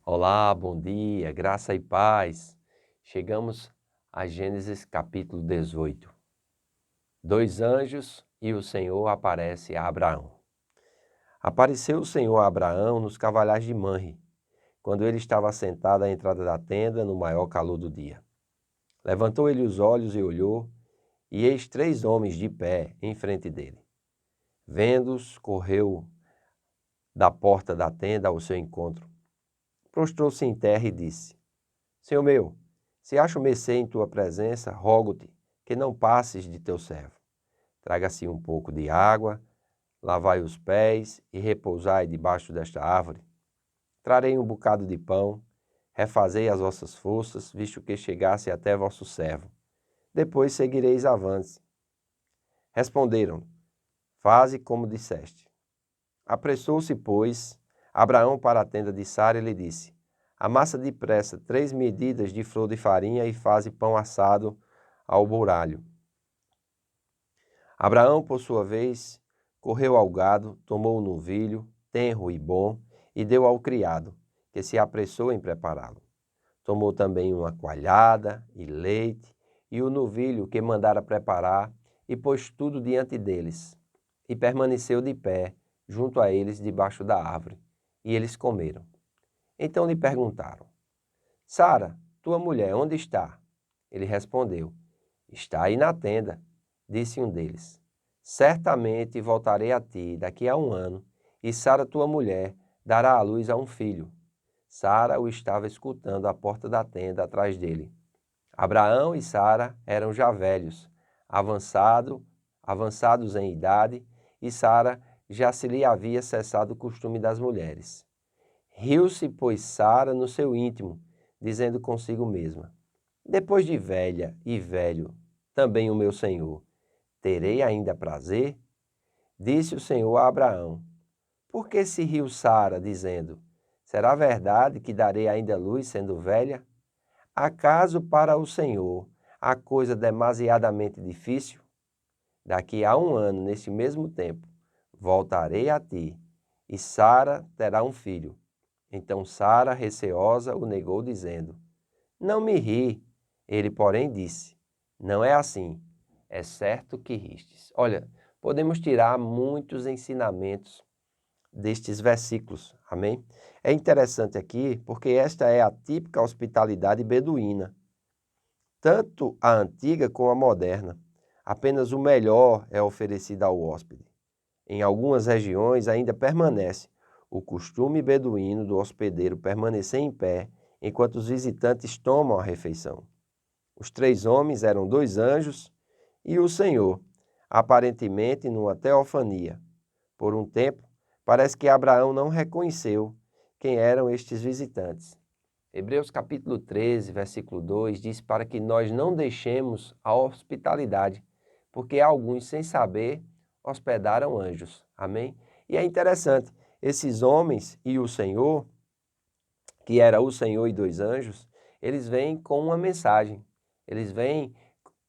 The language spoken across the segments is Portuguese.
Olá, bom dia, graça e paz. Chegamos a Gênesis capítulo 18. Dois anjos e o Senhor aparece a Abraão. Apareceu o Senhor a Abraão nos cavalhais de Manre, quando ele estava sentado à entrada da tenda no maior calor do dia. Levantou ele os olhos e olhou, e eis três homens de pé em frente dele. Vendo-os, correu da porta da tenda ao seu encontro. Prostrou-se em terra e disse: Senhor meu, se acho mercê em tua presença, rogo-te que não passes de teu servo. Traga-se um pouco de água, lavai os pés e repousai debaixo desta árvore. Trarei um bocado de pão, refazei as vossas forças, visto que chegasse até vosso servo. Depois seguireis avante. Responderam: Faze como disseste. Apressou-se, pois, Abraão para a tenda de Sara e lhe disse: Amassa depressa 3 medidas de flor de farinha e faze pão assado ao bouralho. Abraão, por sua vez, correu ao gado, tomou o novilho, tenro e bom, e deu ao criado, que se apressou em prepará-lo. Tomou também uma coalhada e leite, e o novilho que mandara preparar, e pôs tudo diante deles, e permaneceu de pé, junto a eles, debaixo da árvore, e eles comeram. Então lhe perguntaram: Sara, tua mulher, onde está? Ele respondeu: Está aí na tenda. Disse um deles: Certamente voltarei a ti daqui a 1 ano, e Sara, tua mulher, dará à luz a um filho. Sara o estava escutando à porta da tenda atrás dele. Abraão e Sara eram já velhos, avançados em idade, e Sara já se lhe havia cessado o costume das mulheres. Riu-se, pois, Sara no seu íntimo, dizendo consigo mesma: Depois de velha e velho, também o meu senhor, terei ainda prazer? Disse o Senhor a Abraão: Por que se riu Sara, dizendo: Será verdade que darei ainda luz sendo velha? Acaso para o Senhor a coisa demasiadamente difícil? Daqui a 1 ano, nesse mesmo tempo, voltarei a ti, e Sara terá um filho. Então Sara, receosa, o negou, dizendo: Não me ri. Ele, porém, disse: Não é assim, é certo que ristes. Olha, podemos tirar muitos ensinamentos destes versículos, amém? É interessante aqui porque esta é a típica hospitalidade beduína, tanto a antiga como a moderna. Apenas o melhor é oferecido ao hóspede. Em algumas regiões ainda permanece o costume beduíno do hospedeiro permanecer em pé enquanto os visitantes tomam a refeição. Os 3 homens eram 2 anjos e o Senhor, aparentemente numa teofania. Por um tempo, parece que Abraão não reconheceu quem eram estes visitantes. Hebreus capítulo 13, versículo 2 diz para que nós não deixemos a hospitalidade, porque alguns, sem saber, hospedaram anjos. Amém? E é interessante, esses homens e o Senhor, que era o Senhor e 2 anjos, eles vêm com uma mensagem. Eles vêm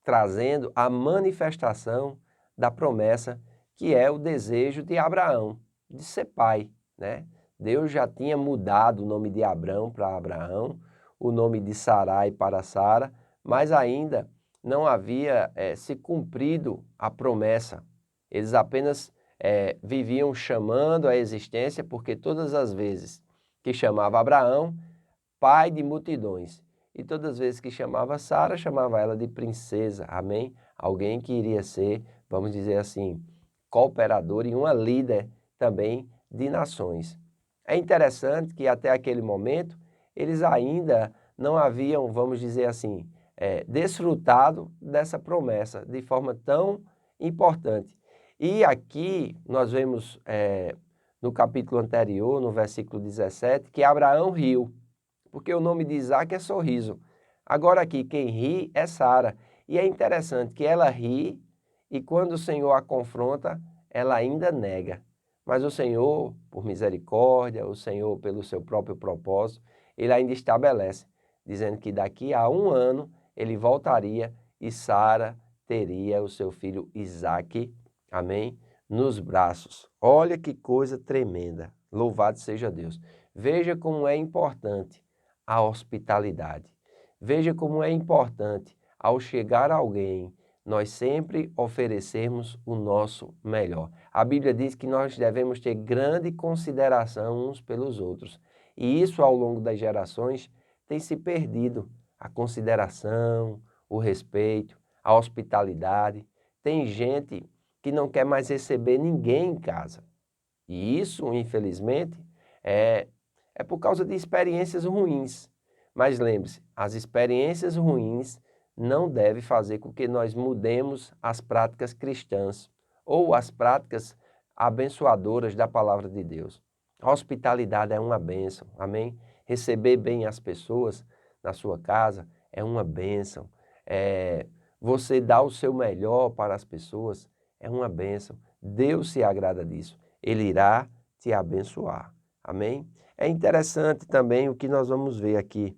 trazendo a manifestação da promessa, que é o desejo de Abraão, de ser pai, né? Deus já tinha mudado o nome de Abrão para Abraão, o nome de Sarai para Sara, mas ainda não havia se cumprido a promessa. Eles apenas viviam chamando a existência, porque todas as vezes que chamava Abraão, pai de multidões, e todas as vezes que chamava Sara, chamava ela de princesa, amém? Alguém que iria ser, vamos dizer assim, cooperador e uma líder também de nações. É interessante que até aquele momento, eles ainda não haviam, vamos dizer assim, desfrutado dessa promessa de forma tão importante. E aqui nós vemos no capítulo anterior, no versículo 17, que Abraão riu, porque o nome de Isaac é sorriso. Agora aqui, quem ri é Sara. E é interessante que ela ri e quando o Senhor a confronta, ela ainda nega. Mas o Senhor, por misericórdia, o Senhor, pelo seu próprio propósito, ele ainda estabelece, dizendo que daqui a 1 ano ele voltaria e Sara teria o seu filho Isaque, amém, nos braços. Olha que coisa tremenda, louvado seja Deus. Veja como é importante a hospitalidade. Veja como é importante, ao chegar alguém, nós sempre oferecermos o nosso melhor. A Bíblia diz que nós devemos ter grande consideração uns pelos outros. E isso, ao longo das gerações, tem se perdido. A consideração, o respeito, a hospitalidade. Tem gente que não quer mais receber ninguém em casa. E isso, infelizmente, é por causa de experiências ruins. Mas lembre-se, as experiências ruins não devem fazer com que nós mudemos as práticas cristãs ou as práticas abençoadoras da palavra de Deus. A hospitalidade é uma bênção, amém? Receber bem as pessoas na sua casa é uma bênção. Você dar o seu melhor para as pessoas é uma bênção. Deus se agrada disso. Ele irá te abençoar. Amém? É interessante também o que nós vamos ver aqui.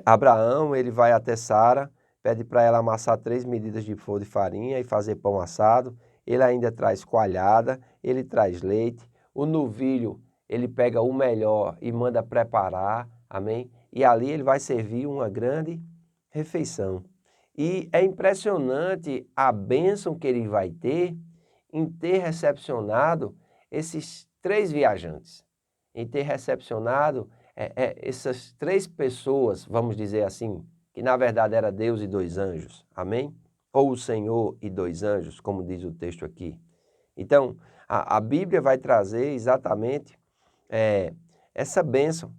Abraão, ele vai até Sara, pede para ela amassar 3 medidas de flor de farinha e fazer pão assado. Ele ainda traz coalhada, ele traz leite. O novilho, ele pega o melhor e manda preparar, amém? E ali ele vai servir uma grande refeição. E é impressionante a bênção que ele vai ter em ter recepcionado esses 3 viajantes, em ter recepcionado essas 3 pessoas, vamos dizer assim, que na verdade era Deus e 2 anjos, amém? Ou o Senhor e 2 anjos, como diz o texto aqui. Então, a Bíblia vai trazer exatamente essa bênção,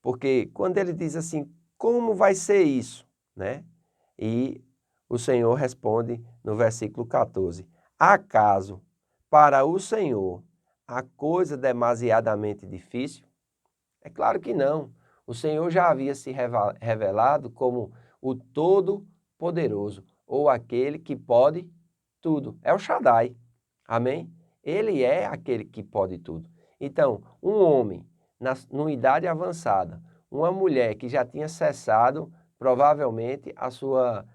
porque quando ele diz assim, como vai ser isso, né? E o Senhor responde no versículo 14, acaso para o Senhor a coisa demasiadamente difícil? É claro que não. O Senhor já havia se revelado como o Todo-Poderoso, ou aquele que pode tudo. É o Shaddai. Amém? Ele é aquele que pode tudo. Então, um homem numa idade avançada, uma mulher que já tinha cessado provavelmente a sua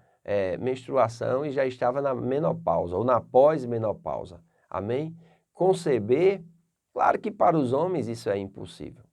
menstruação e já estava na menopausa ou na pós-menopausa. Amém? Conceber, claro que para os homens isso é impossível.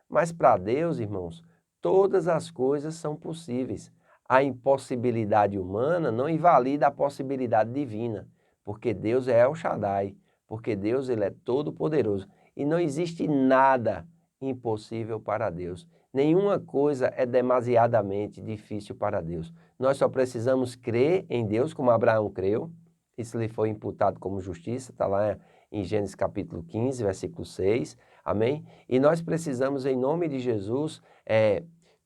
Mas para Deus, irmãos, todas as coisas são possíveis. A impossibilidade humana não invalida a possibilidade divina, porque Deus é El Shaddai, porque Deus ele é todo-poderoso e não existe nada impossível para Deus. Nenhuma coisa é demasiadamente difícil para Deus. Nós só precisamos crer em Deus como Abraão creu. Isso lhe foi imputado como justiça, está lá em Gênesis capítulo 15, versículo 6. Amém? E nós precisamos, em nome de Jesus,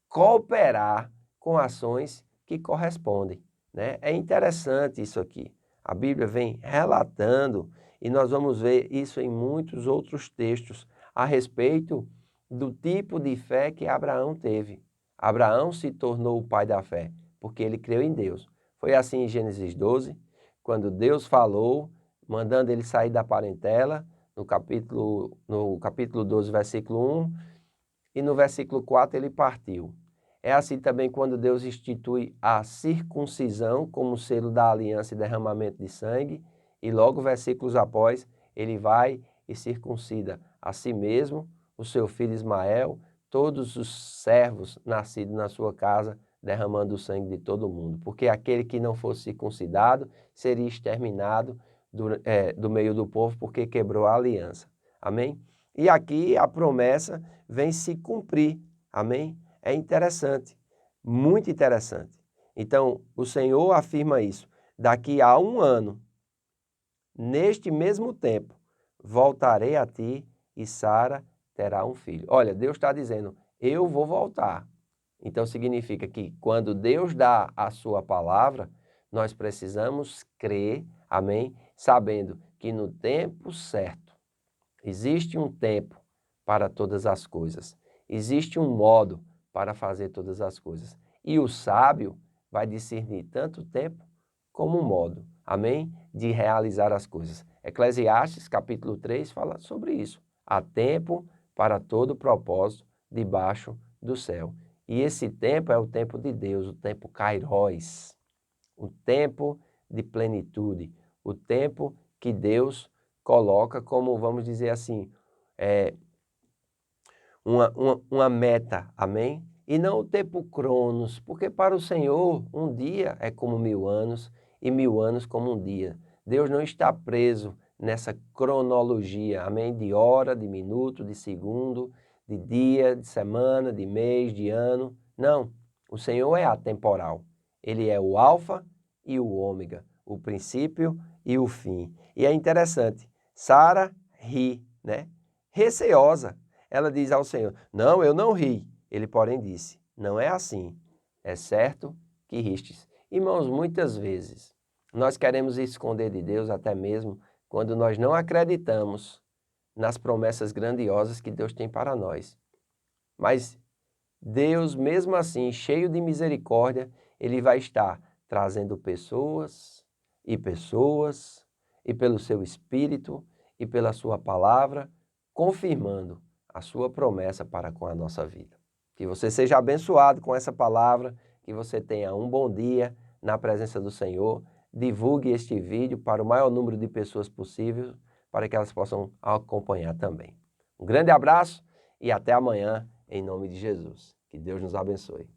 cooperar com ações que correspondem, né? É interessante isso aqui. A Bíblia vem relatando, e nós vamos ver isso em muitos outros textos, a respeito do tipo de fé que Abraão teve. Abraão se tornou o pai da fé, porque ele creu em Deus. Foi assim em Gênesis 12, quando Deus falou, mandando ele sair da parentela, no capítulo 12, versículo 1, e no versículo 4 ele partiu. É assim também quando Deus institui a circuncisão como selo da aliança e derramamento de sangue, e logo versículos após, ele vai e circuncida a si mesmo, o seu filho Ismael, todos os servos nascidos na sua casa, derramando o sangue de todo mundo. Porque aquele que não fosse circuncidado seria exterminado do meio do povo, porque quebrou a aliança. Amém? E aqui a promessa vem se cumprir. Amém? É interessante, muito interessante. Então, o Senhor afirma isso. Daqui a 1 ano, neste mesmo tempo, voltarei a ti e Sara terá um filho. Olha, Deus está dizendo, eu vou voltar. Então, significa que quando Deus dá a sua palavra, nós precisamos crer, amém? Sabendo que no tempo certo, existe um tempo para todas as coisas. Existe um modo para fazer todas as coisas. E o sábio vai discernir tanto o tempo como o modo, amém? De realizar as coisas. Eclesiastes, capítulo 3, fala sobre isso. Há tempo para todo propósito debaixo do céu. E esse tempo é o tempo de Deus, o tempo kairos, o tempo de plenitude, o tempo que Deus coloca como, vamos dizer assim, uma meta, amém? E não o tempo cronos, porque para o Senhor um dia é como 1000 anos e 1000 anos como um dia. Deus não está preso nessa cronologia, amém? De hora, de minuto, de segundo, de dia, de semana, de mês, de ano. Não, o Senhor é atemporal. Ele é o alfa e o ômega, o princípio e o fim. E é interessante, Sara ri, né? Receosa. Ela diz ao Senhor, não, eu não ri. Ele, porém, disse, não é assim, é certo que ristes. Irmãos, muitas vezes nós queremos esconder de Deus até mesmo quando nós não acreditamos nas promessas grandiosas que Deus tem para nós. Mas Deus, mesmo assim, cheio de misericórdia, Ele vai estar trazendo pessoas, e pelo seu Espírito, e pela sua palavra, confirmando a sua promessa para com a nossa vida. Que você seja abençoado com essa palavra, que você tenha um bom dia na presença do Senhor. Divulgue este vídeo para o maior número de pessoas possível, para que elas possam acompanhar também. Um grande abraço e até amanhã, em nome de Jesus. Que Deus nos abençoe.